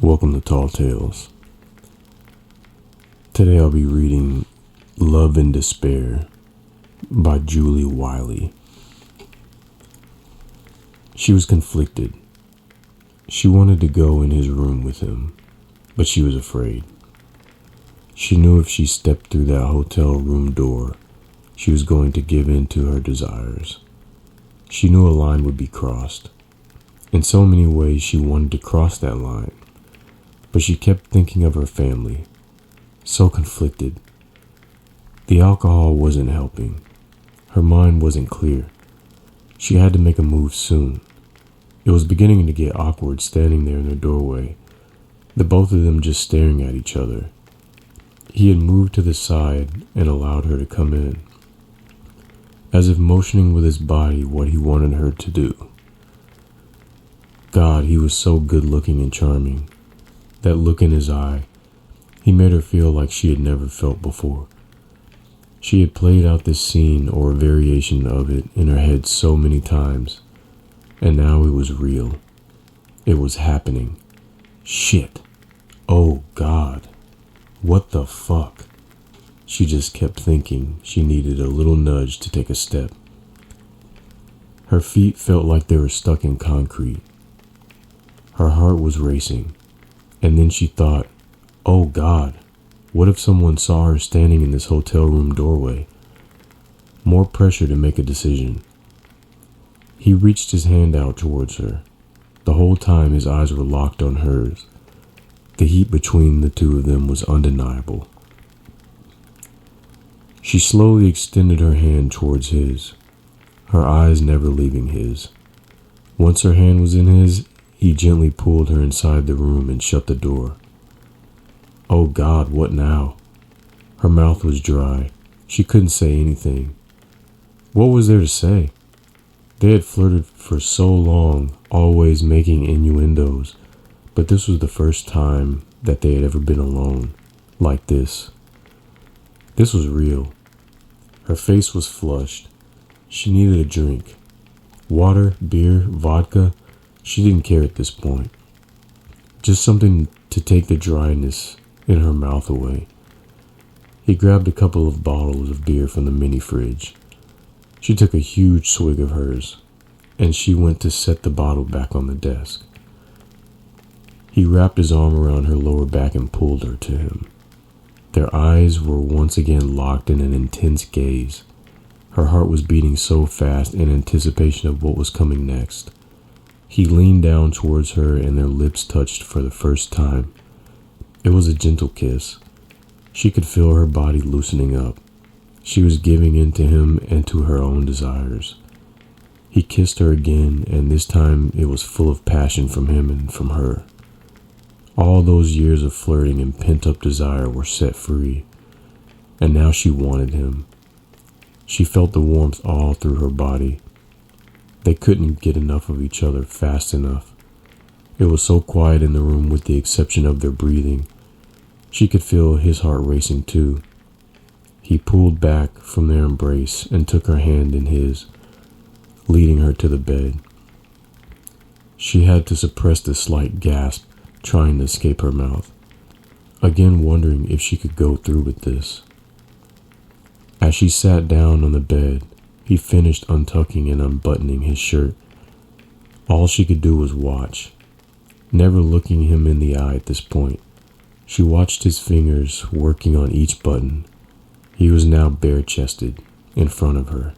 Welcome to Tall Tales. Today I'll be reading Love and Despair by Wylie. She was conflicted. She wanted to go in his room with him, but she was afraid. She knew if she stepped through that hotel room door, she was going to give in to her desires. She knew a line would be crossed. In so many ways she wanted to cross that line. But she kept thinking of her family, so conflicted. The alcohol wasn't helping. Her mind wasn't clear. She had to make a move soon. It was beginning to get awkward standing there in their doorway, the both of them just staring at each other. He had moved to the side and allowed her to come in, as if motioning with his body what he wanted her to do. God, he was so good-looking and charming. That look in his eye, he made her feel like she had never felt before. She had played out this scene or a variation of it in her head so many times, and now it was real. It was happening. Shit. Oh God. What the fuck? She just kept thinking she needed a little nudge to take a step. Her feet felt like they were stuck in concrete. Her heart was racing. And then she thought, oh God, what if someone saw her standing in this hotel room doorway? More pressure to make a decision. He reached his hand out towards her. The whole time his eyes were locked on hers. The heat between the two of them was undeniable. She slowly extended her hand towards his, her eyes never leaving his. Once her hand was in his, he gently pulled her inside the room and shut the door. Oh God, what now? Her mouth was dry. She couldn't say anything. What was there to say? They had flirted for so long, always making innuendos, but this was the first time that they had ever been alone, like this. This was real. Her face was flushed. She needed a drink. Water, beer, vodka. She didn't care at this point. Just something to take the dryness in her mouth away. He grabbed a couple of bottles of beer from the mini fridge. She took a huge swig of hers, and she went to set the bottle back on the desk. He wrapped his arm around her lower back and pulled her to him. Their eyes were once again locked in an intense gaze. Her heart was beating so fast in anticipation of what was coming next. He leaned down towards her and their lips touched for the first time. It was a gentle kiss. She could feel her body loosening up. She was giving in to him and to her own desires. He kissed her again, and this time it was full of passion from him and from her. All those years of flirting and pent-up desire were set free, and now she wanted him. She felt the warmth all through her body. They couldn't get enough of each other fast enough. It was so quiet in the room with the exception of their breathing. She could feel his heart racing too. He pulled back from their embrace and took her hand in his, leading her to the bed. She had to suppress the slight gasp trying to escape her mouth, again wondering if she could go through with this. As she sat down on the bed, he finished untucking and unbuttoning his shirt. All she could do was watch, never looking him in the eye at this point. She watched his fingers working on each button. He was now bare-chested in front of her.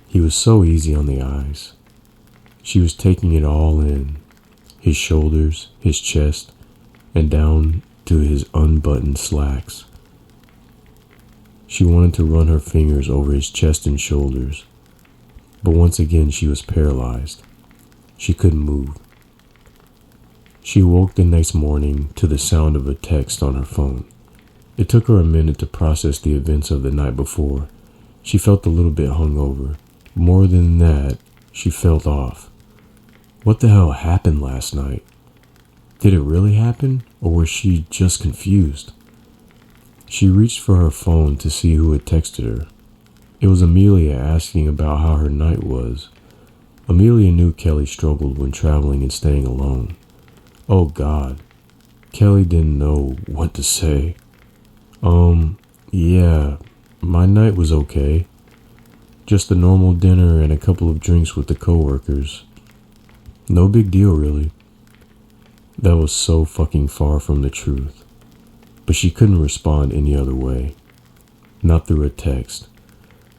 He was so easy on the eyes. She was taking it all in, his shoulders, his chest, and down to his unbuttoned slacks. She wanted to run her fingers over his chest and shoulders, but once again she was paralyzed. She couldn't move. She woke the next morning to the sound of a text on her phone. It took her a minute to process the events of the night before. She felt a little bit hungover. More than that, she felt off. What the hell happened last night? Did it really happen, or was she just confused? She reached for her phone to see who had texted her. It was Amelia asking about how her night was. Amelia knew Kelly struggled when traveling and staying alone. Oh God, Kelly didn't know what to say. Yeah, my night was okay. Just a normal dinner and a couple of drinks with the coworkers. No big deal, really. That was so fucking far from the truth. But she couldn't respond any other way. Not through a text.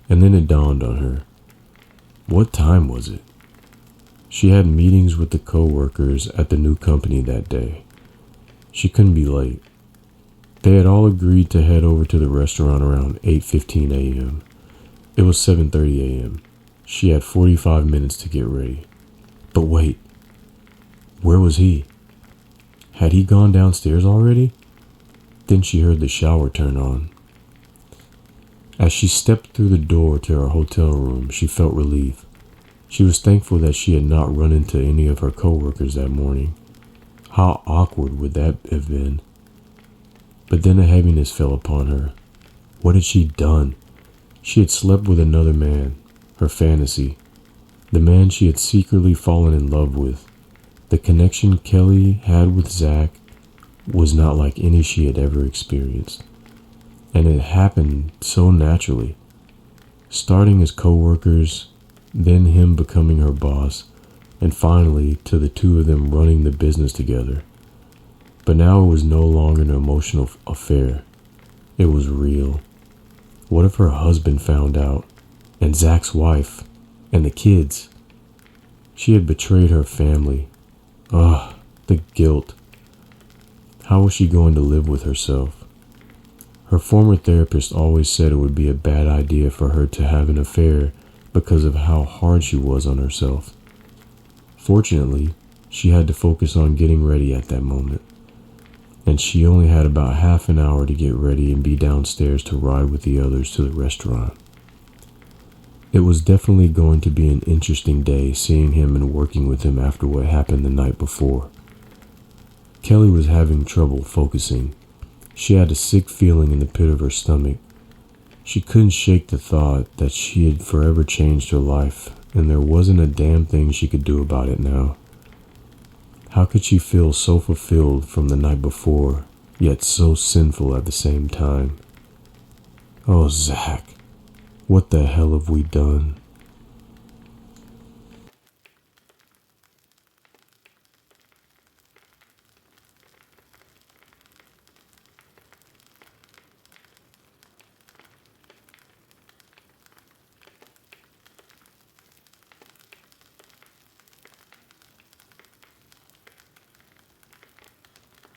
And then it dawned on her. What time was it? She had meetings with the coworkers at the new company that day. She couldn't be late. They had all agreed to head over to the restaurant around 8:15 a.m. It was 7:30 a.m. She had 45 minutes to get ready. But wait, where was he? Had he gone downstairs already? Then she heard the shower turn on. As she stepped through the door to her hotel room, she felt relief. She was thankful that she had not run into any of her coworkers that morning. How awkward would that have been? But then a heaviness fell upon her. What had she done? She had slept with another man, her fantasy, the man she had secretly fallen in love with. The connection Kelly had with Zach was not like any she had ever experienced. And it happened so naturally. Starting as co-workers, then him becoming her boss, and finally to the two of them running the business together. But now it was no longer an emotional affair. It was real. What if her husband found out? And Zach's wife? And the kids? She had betrayed her family. Ugh, the guilt. How was she going to live with herself? Her former therapist always said it would be a bad idea for her to have an affair because of how hard she was on herself. Fortunately, she had to focus on getting ready at that moment. And she only had about half an hour to get ready and be downstairs to ride with the others to the restaurant. It was definitely going to be an interesting day seeing him and working with him after what happened the night before. Kelly was having trouble focusing. She had a sick feeling in the pit of her stomach. She couldn't shake the thought that she had forever changed her life, and there wasn't a damn thing she could do about it now. How could she feel so fulfilled from the night before, yet so sinful at the same time? Oh, Zach, what the hell have we done?